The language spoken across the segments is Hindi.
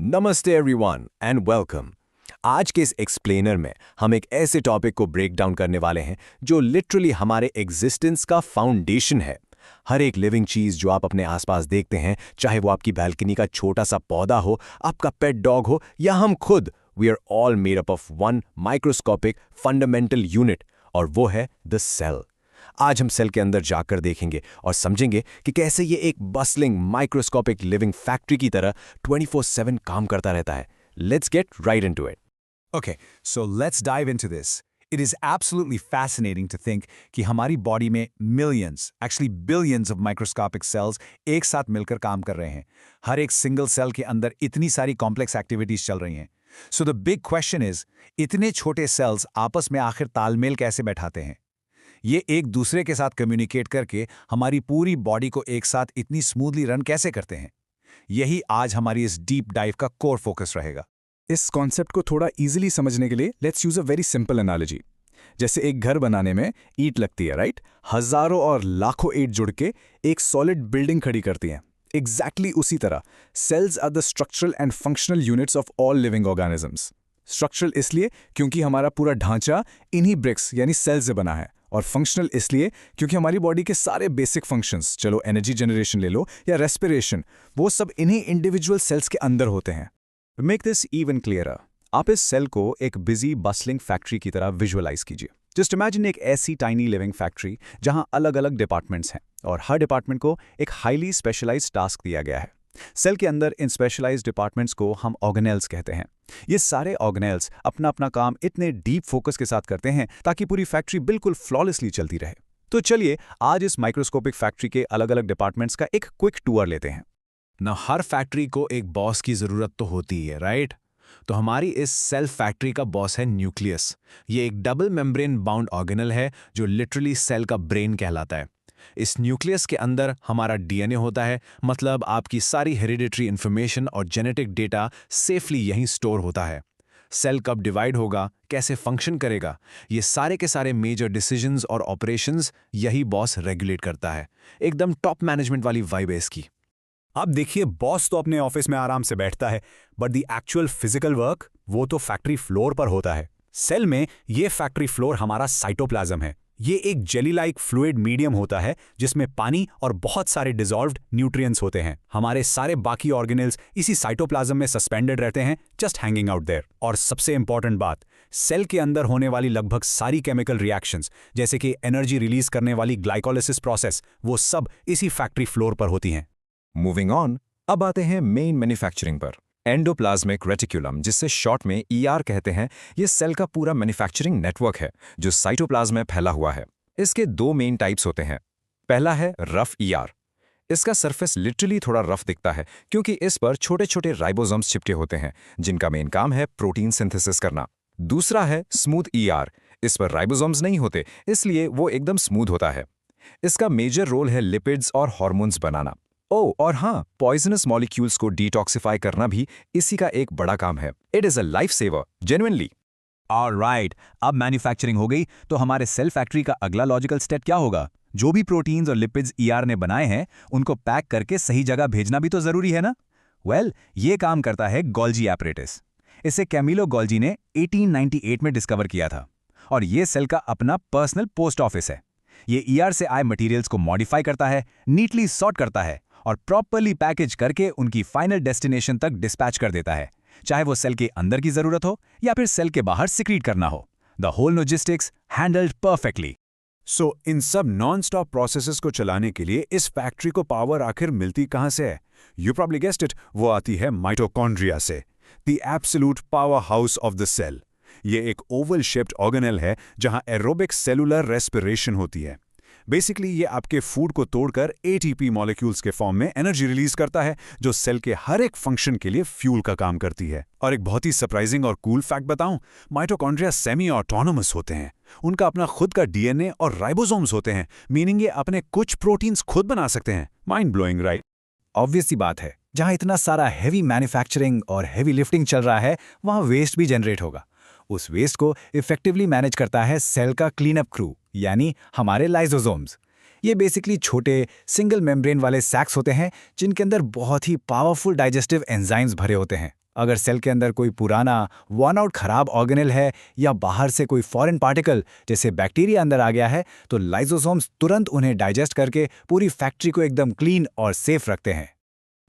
नमस्ते एवरीवन एंड वेलकम। आज के इस एक्सप्लेनर में हम एक ऐसे टॉपिक को ब्रेक डाउन करने वाले हैं जो लिटरली हमारे एग्जिस्टेंस का फाउंडेशन है। हर एक लिविंग चीज जो आप अपने आसपास देखते हैं, चाहे वो आपकी बैल्कनी का छोटा सा पौधा हो, आपका पेट डॉग हो या हम खुद, we are all made up of one microscopic fundamental unit, और वो है द सेल। आज हम सेल के अंदर जाकर देखेंगे और समझेंगे कि कैसे ये एक बस्लिंग माइक्रोस्कोपिक लिविंग फैक्ट्री की तरह 24/7 काम करता रहता है। Let's get right into it. Okay, so let's dive into this. It is absolutely fascinating to think कि हमारी बॉडी में millions, actually billions of microscopic cells एक साथ मिलकर काम कर रहे हैं। हर एक सिंगल सेल के अंदर इतनी सारी कॉम्प्लेक्स एक्टिविटीज चल रही हैं। So the big question is, इतने छोटे सेल्स आपस में आखिर तालमेल कैसे बैठाते हैं? ये एक दूसरे के साथ कम्युनिकेट करके हमारी पूरी बॉडी को एक साथ इतनी स्मूथली रन कैसे करते हैं? यही आज हमारी इस डीप डाइव का कोर फोकस रहेगा। इस कॉन्सेप्ट को थोड़ा इजीली समझने के लिए let's use a very simple analogy. जैसे एक घर बनाने में ईंट लगती है, राइट? हजारों और लाखों ईंट जुड़ के एक सॉलिड बिल्डिंग खड़ी करती हैं। एग्जैक्टली उसी तरह cells are the structural and functional units of all living organisms. Structural इसलिए क्योंकि हमारा पूरा ढांचा इन्हीं ब्रिक्स यानी सेल से बना है, और फंक्शनल इसलिए क्योंकि हमारी बॉडी के सारे बेसिक फंक्शंस, चलो एनर्जी जनरेशन ले लो या रेस्पिरेशन, वो सब इन्हीं इंडिविजुअल सेल्स के अंदर होते हैं। मेक दिस इवन क्लियरर, आप इस सेल को एक बिजी बस्लिंग फैक्ट्री की तरह विजुअलाइज कीजिए। जस्ट इमेजिन एक ऐसी टाइनी लिविंग फैक्ट्री जहां अलग अलग डिपार्टमेंट्स हैं और हर डिपार्टमेंट को एक हाईली स्पेशलाइज्ड टास्क दिया गया है। सेल के अंदर इन स्पेशलाइज्ड डिपार्टमेंट्स को हम ऑर्गेनेल्स कहते हैं। ये सारे ऑर्गेनेल्स अपना अपना काम इतने डीप फोकस के साथ करते हैं ताकि पूरी फैक्ट्री बिल्कुल फ्लॉलेसली चलती रहे। तो चलिए आज इस माइक्रोस्कोपिक फैक्ट्री के अलग अलग डिपार्टमेंट्स का एक क्विक टूर लेते हैं। ना हर फैक्ट्री को एक बॉस की जरूरत तो होती है, राइट? तो हमारी इस सेल फैक्ट्री का बॉस है न्यूक्लियस। ये एक डबल मेम्ब्रेन बाउंड ऑर्गेनल है जो लिटरली सेल का ब्रेन कहलाता है। इस न्यूक्लियस के अंदर हमारा डीएनए होता है, मतलब आपकी सारी हेरिडिटरी इंफॉर्मेशन और जेनेटिक डेटा सेफली यहीं स्टोर होता है। सेल कब डिवाइड होगा, कैसे फंक्शन करेगा, ये सारे के सारे मेजर डिसीजंस और ऑपरेशंस यही बॉस रेगुलेट करता है। एकदम टॉप मैनेजमेंट वाली वाइब है इसकी। अब देखिए, बॉस तो अपने ऑफिस में आराम से बैठता है, but the actual physical work वो तो फैक्ट्री फ्लोर पर होता है। सेल में ये फैक्ट्री फ्लोर हमारा साइटोप्लाज्म है। ये एक जेली लाइक फ्लूइड मीडियम होता है जिसमें पानी और बहुत सारे डिसॉल्व्ड न्यूट्रिएंट्स होते हैं। हमारे सारे बाकी ऑर्गेनेल्स इसी साइटोप्लाज्म में सस्पेंडेड रहते हैं, जस्ट हैंगिंग आउट देयर। और सबसे इंपॉर्टेंट बात, सेल के अंदर होने वाली लगभग सारी केमिकल रिएक्शंस, जैसे कि एनर्जी रिलीज करने वाली ग्लाइकोलिसिस प्रोसेस, वो सब इसी फैक्ट्री फ्लोर पर होती हैं। मूविंग ऑन, अब आते हैं मेन मैन्युफैक्चरिंग पर। एंडोप्लाज्मिक रेटिकुलम, जिससे शॉर्ट में ईआर कहते हैं, ये सेल का पूरा मैन्युफैक्चरिंग नेटवर्क है जो साइटोप्लाज्म में फैला हुआ है। इसके दो मेन टाइप्स होते हैं। पहला है रफ ईआर। इसका सरफेस लिटरली थोड़ा रफ दिखता है क्योंकि इस पर छोटे छोटे राइबोसोम्स चिपके होते हैं जिनका मेन काम है प्रोटीन सिंथेसिस करना। दूसरा है स्मूथ ईआर। इस पर राइबोसोम्स नहीं होते, इसलिए वो एकदम स्मूथ होता है। इसका मेजर रोल है लिपिड्स और हार्मोन्स बनाना। और हाँ, पॉइजनस मॉलिक्यूल्स को डिटॉक्सिफाई करना भी इसी का एक बड़ा काम है। It is a life saver, genuinely. Alright, अब मैन्युफैक्चरिंग हो गई तो हमारे सेल फैक्ट्री का अगला लॉजिकल स्टेप क्या होगा? जो भी प्रोटीन्स और लिपिड्स ईआर ने बनाए हैं उनको पैक करके सही जगह भेजना भी तो जरूरी है ना? ये काम करता है गोल्जी एपरेटस। इसे कैमिलो गोल्जी ने 1898 में डिस्कवर किया था, और ये सेल का अपना पर्सनल पोस्ट ऑफिस है। ये ईआर से आए मटेरियल्स को मॉडिफाई करता है, नीटली सॉर्ट करता है और प्रॉपर्ली पैकेज करके उनकी फाइनल डेस्टिनेशन तक डिस्पैच कर देता है, चाहे वो सेल के अंदर की जरूरत हो या फिर सेल के बाहर सिक्रीट करना हो। The whole logistics handled perfectly. So इन सब नॉन स्टॉप प्रोसेसेस को चलाने के लिए इस फैक्ट्री को पावर आखिर मिलती कहां से है? यू प्रॉब्ली गेस्ड इट, वो आती है माइटोकॉन्ड्रिया से, the absolute power house of the cell. ये एक ओवल शेप्ड ऑर्गेनेल है जहां एरोबिक सेलुलर रेस्पिरेशन होती है। बेसिकली ये आपके फूड को तोड़कर एटीपी मॉलिक्यूल्स के फॉर्म में एनर्जी रिलीज करता है जो सेल के हर एक फंक्शन के लिए फ्यूल का काम करती है। और एक बहुत ही सरप्राइजिंग और कूल फैक्ट बताऊं, माइटोकॉन्ड्रिया सेमी ऑटोनोमस होते हैं। उनका अपना खुद का डीएनए और राइबोसोम्स होते हैं, मीनिंग ये अपने कुछ प्रोटीन्स खुद बना सकते हैं। Mind blowing, right? ऑब्वियस सी बात है, जहां इतना सारा हैवी मैन्युफैक्चरिंग और हैवी लिफ्टिंग चल रहा है वहां वेस्ट भी जनरेट होगा। उस वेस्ट को इफेक्टिवली मैनेज करता है सेल का क्लीनअप क्रू, यानी हमारे लाइसोसोम्स। ये बेसिकली छोटे सिंगल मेम्ब्रेन वाले सैक्स होते हैं जिनके अंदर बहुत ही पावरफुल डाइजेस्टिव एंजाइम्स भरे होते हैं। अगर सेल के अंदर कोई पुराना वर्न आउट खराब ऑर्गेनेल है या बाहर से कोई फॉरेन पार्टिकल जैसे बैक्टीरिया अंदर आ गया है, तो लाइसोसोम्स तुरंत उन्हें डाइजेस्ट करके पूरी फैक्ट्री को एकदम क्लीन और सेफ रखते हैं।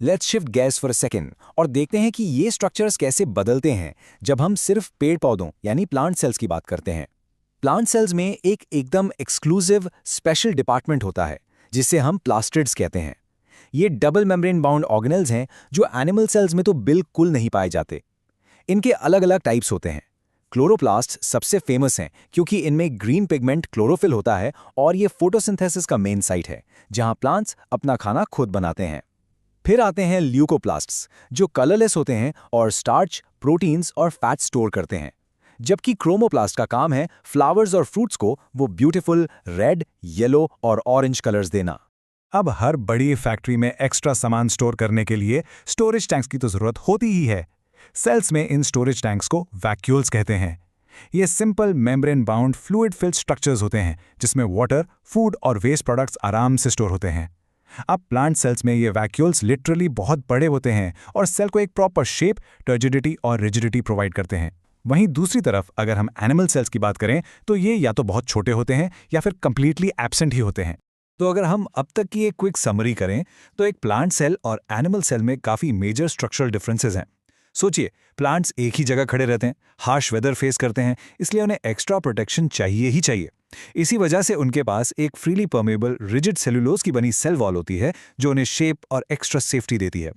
Let's shift gears for a second और देखते हैं कि ये स्ट्रक्चर्स कैसे बदलते हैं जब हम सिर्फ पेड़ पौधों यानी प्लांट सेल्स की बात करते हैं। प्लांट सेल्स में एक एकदम एक्सक्लूसिव स्पेशल डिपार्टमेंट होता है जिसे हम प्लास्टिड्स कहते हैं। ये डबल मेम्ब्रेन बाउंड ऑर्गेनेल्स हैं जो एनिमल सेल्स में तो बिल्कुल नहीं पाए जाते। इनके अलग अलग टाइप्स होते हैं। क्लोरोप्लास्ट सबसे फेमस हैं क्योंकि इनमें ग्रीन पिगमेंट क्लोरोफिल होता है और ये फोटोसिंथेसिस का मेन साइट है जहां प्लांट्स अपना खाना खुद बनाते हैं। फिर आते हैं ल्यूकोप्लास्ट्स जो कलरलेस होते हैं और स्टार्च, प्रोटीन्स और फैट स्टोर करते हैं, जबकि क्रोमोप्लास्ट का काम है फ्लावर्स और फ्रूट्स को वो ब्यूटीफुल रेड, येलो और ऑरेंज कलर्स देना। अब हर बड़ी फैक्ट्री में एक्स्ट्रा सामान स्टोर करने के लिए स्टोरेज टैंक्स की तो जरूरत होती ही है। सेल्स में इन स्टोरेज टैंक्स को वैक्यूल्स कहते हैं। ये simple membrane bound fluid filled structures होते हैं जिसमें वाटर, फूड और वेस्ट प्रोडक्ट्स आराम से स्टोर होते हैं। अब प्लांट सेल्स में ये वैक्यूल्स लिटरली बहुत बड़े होते हैं और सेल को एक प्रॉपर शेप, टर्जिडिटी और रिजिडिटी प्रोवाइड करते हैं। वहीं दूसरी तरफ अगर हम एनिमल सेल्स की बात करें तो ये या तो बहुत छोटे होते हैं या फिर कंप्लीटली एब्सेंट ही होते हैं। तो अगर हम अब तक की एक क्विक समरी करें तो एक प्लांट सेल और एनिमल सेल में काफ़ी मेजर स्ट्रक्चरल डिफरेंसेस हैं। सोचिए, प्लांट्स एक ही जगह खड़े रहते हैं, हार्श वेदर फेस करते हैं, इसलिए उन्हें एक्स्ट्रा प्रोटेक्शन चाहिए ही चाहिए। इसी वजह से उनके पास एक फ्रीली परमेबल रिजिड सेलुलोज की बनी सेल वॉल होती है जो उन्हें शेप और एक्स्ट्रा सेफ्टी देती है।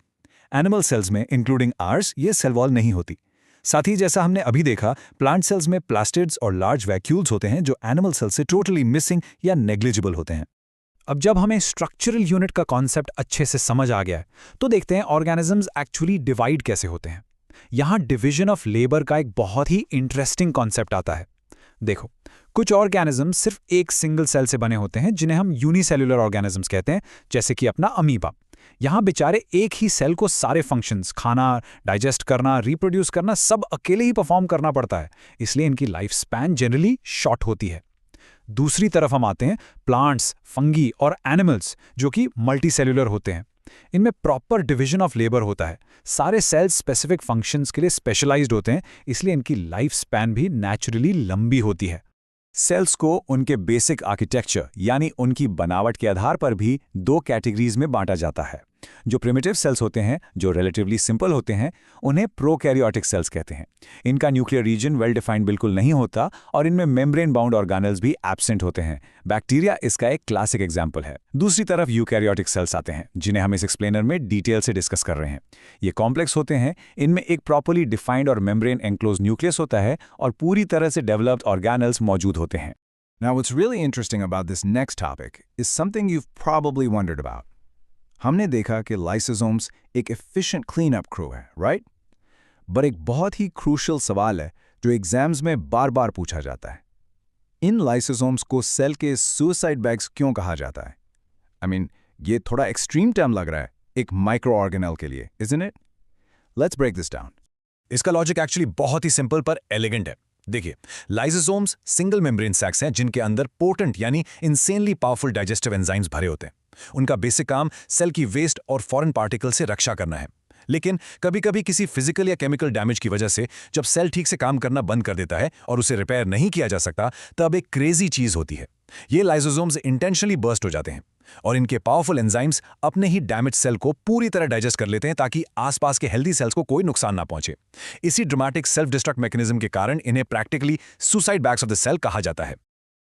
एनिमल सेल्स में इंक्लूडिंग आर्स ये सेल वॉल नहीं होती। साथ ही जैसा हमने अभी देखा, प्लांट सेल्स में प्लास्टिड्स और लार्ज वैक्यूल्स होते हैं जो एनिमल सेल्स से टोटली मिसिंग या नेग्लिजिबल होते हैं। अब जब हमें स्ट्रक्चरल यूनिट का कॉन्सेप्ट अच्छे से समझ आ गया है तो देखते हैं ऑर्गेनिजम्स एक्चुअली डिवाइड कैसे होते हैं। यहाँ डिवीजन ऑफ लेबर का एक बहुत ही इंटरेस्टिंग कॉन्सेप्ट आता है। देखो, कुछ ऑर्गेनिजम्स सिर्फ एक सिंगल सेल से बने होते हैं जिन्हें हम यूनिसेल्युलर ऑर्गेनिजम्स कहते हैं, जैसे कि अपना अमीबा। यहाँ बेचारे एक ही सेल को सारे फंक्शंस, खाना, डाइजेस्ट करना, रिप्रोड्यूस करना सब अकेले ही परफॉर्म करना पड़ता है, इसलिए इनकी लाइफ स्पैन जनरली शॉर्ट होती है। दूसरी तरफ हम आते हैं प्लांट्स, फंगी और एनिमल्स जो कि मल्टी सेल्युलर होते हैं। इनमें प्रॉपर डिवीजन ऑफ लेबर होता है, सारे सेल्स स्पेसिफिक फंक्शंस के लिए स्पेशलाइज्ड होते हैं, इसलिए इनकी लाइफ स्पैन भी नेचुरली लंबी होती है। सेल्स को उनके बेसिक आर्किटेक्चर यानी उनकी बनावट के आधार पर भी दो कैटेगरीज में बांटा जाता है। जो प्रिमिटिव सेल्स होते हैं, जो रिलेटिवली सिंपल होते हैं, उन्हें प्रोकैरियोटिक सेल्स कहते हैं। इनका न्यूक्लियर रीजन वेल डिफाइंड बिल्कुल नहीं होता और इनमें मेम्ब्रेन बाउंड ऑर्गेनेल्स भी एब्सेंट होते हैं। बैक्टीरिया इसका एक क्लासिक एग्जाम्पल है। दूसरी तरफ यूकैरियोटिक सेल्स आते हैं जिन्हें हम इस एक्सप्लेनर में डिटेल से डिस्कस कर रहे हैं। ये कॉम्प्लेक्स होते हैं, इनमें एक प्रॉपर्ली डिफाइंड और मेम्ब्रेन एनक्लोज न्यूक्लियस होता है और पूरी तरह से डेवलप्ड ऑर्गेनेल्स मौजूद होते हैं। Now, what's really interesting about this next topic is something you've probably wondered about. हमने देखा कि लाइसोसोम्स एक efficient cleanup crew है, right? पर एक बहुत ही crucial सवाल है जो एग्जाम्स में बार-बार पूछा जाता है। इन लाइसोसोम्स को सेल के suicide bags क्यों कहा जाता है? I mean, ये थोड़ा एक्सट्रीम टर्म लग रहा है एक माइक्रो ऑर्गेनेल के लिए, isn't it? Let's break this down. इसका लॉजिक एक्चुअली बहुत ही सिंपल पर एलिगेंट है। देखिए, लाइसोसोम्स सिंगल मेम्ब्रेन सैक्स हैं जिनके अंदर पोटेंट यानी इंसेनली पावरफुल डाइजेस्टिव एंजाइम्स भरे होते हैं। उनका बेसिक काम सेल की वेस्ट और फॉरेन पार्टिकल से रक्षा करना है। लेकिन कभी-कभी किसी फिजिकल या केमिकल डैमेज की वजह से जब सेल ठीक से काम करना बंद कर देता है और उसे रिपेयर नहीं किया जा सकता, तब एक क्रेजी चीज होती है। ये लाइसोसोम्स इंटेंशनली बर्स्ट हो जाते हैं और इनके पावरफुल एंजाइम्स अपने ही डैमेज सेल को पूरी तरह डाइजेस्ट कर लेते हैं ताकि आसपास के हेल्दी सेल्स को कोई नुकसान ना पहुंचे। इसी ड्रामेटिक सेल्फ डिस्ट्रक्ट मैकेनिज्म के कारण इन्हें practically suicide bags of the cell कहा जाता है।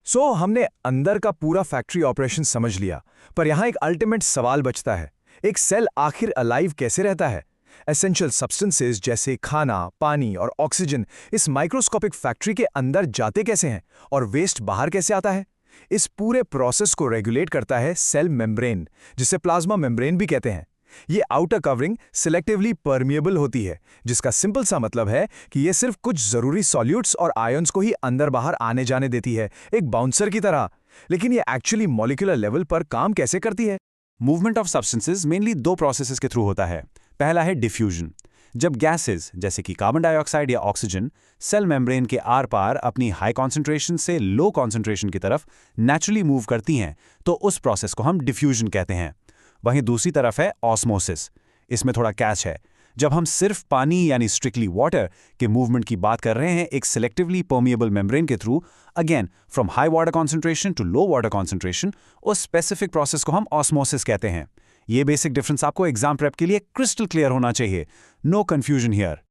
सो हमने अंदर का पूरा फैक्ट्री ऑपरेशन समझ लिया, पर यहाँ एक अल्टीमेट सवाल बचता है, एक सेल आखिर अलाइव कैसे रहता है? एसेंशियल सब्सटेंसेस जैसे खाना, पानी और ऑक्सीजन इस माइक्रोस्कोपिक फैक्ट्री के अंदर जाते कैसे हैं और वेस्ट बाहर कैसे आता है? इस पूरे प्रोसेस को रेगुलेट करता है सेल मेम्ब्रेन, जिसे प्लाज्मा मेम्ब्रेन भी कहते हैं। ये आउटर कवरिंग सिलेक्टिवली परमिएबल होती है, जिसका सिंपल सा मतलब है कि ये सिर्फ कुछ जरूरी सॉल्यूट्स और आयंस को ही अंदर बाहर आने जाने देती है, एक बाउंसर की तरह। लेकिन ये एक्चुअली मॉलिक्यूलर लेवल पर काम कैसे करती है? मूवमेंट ऑफ सब्सटेंसेस मेनली दो प्रोसेसेस के थ्रू होता है। पहला है डिफ्यूजन, जब गैसेस जैसे कि कार्बन डाइऑक्साइड या ऑक्सीजन सेल मेम्ब्रेन के आर पार अपनी हाई कॉन्सेंट्रेशन से लो कॉन्सेंट्रेशन की तरफ नेचुरली मूव करती हैं, तो उस प्रोसेस को हम डिफ्यूजन कहते हैं। वहीं दूसरी तरफ है ऑस्मोसिस। इसमें थोड़ा कैच है। जब हम सिर्फ पानी यानी स्ट्रिक्टली वाटर के मूवमेंट की बात कर रहे हैं एक सिलेक्टिवली परमिएबल मेम्ब्रेन के through, again from high water concentration to low water concentration, उस स्पेसिफिक प्रोसेस को हम ऑस्मोसिस कहते हैं। ये बेसिक डिफरेंस आपको एग्जाम प्रेप के लिए क्रिस्टल क्लियर होना चाहिए, नो कंफ्यूजन हियर।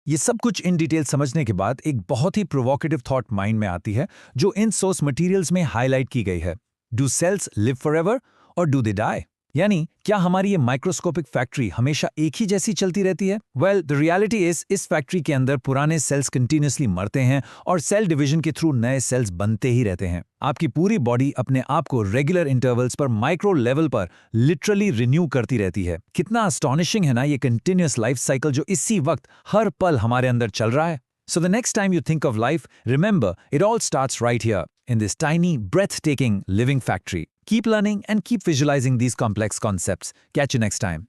ये सब कुछ इन डिटेल समझने के बाद एक बहुत ही प्रोवोकेटिव थॉट माइंड में आती है जो इन सोर्स मटेरियल्स में हाईलाइट की गई है। डू सेल्स लिव फॉरएवर और डू दे डाई? यानी क्या हमारी ये माइक्रोस्कोपिक फैक्ट्री हमेशा एक ही जैसी चलती रहती है? वेल, द रियलिटी इस फैक्ट्री के अंदर पुराने सेल्स कंटिन्यूअसली मरते हैं और सेल डिवीजन के थ्रू नए सेल्स बनते ही रहते हैं। आपकी पूरी बॉडी अपने आप को रेगुलर इंटरवल्स पर माइक्रो लेवल पर लिटरली रिन्यू करती रहती है। कितना अस्टॉनिशिंग है ना ये कंटिन्यूअस लाइफ साइकिल जो इसी वक्त हर पल हमारे अंदर चल रहा है। So the next time you think of life, remember, it all starts right here, in this tiny, breathtaking living factory. Keep learning and keep visualizing these complex concepts. Catch you next time.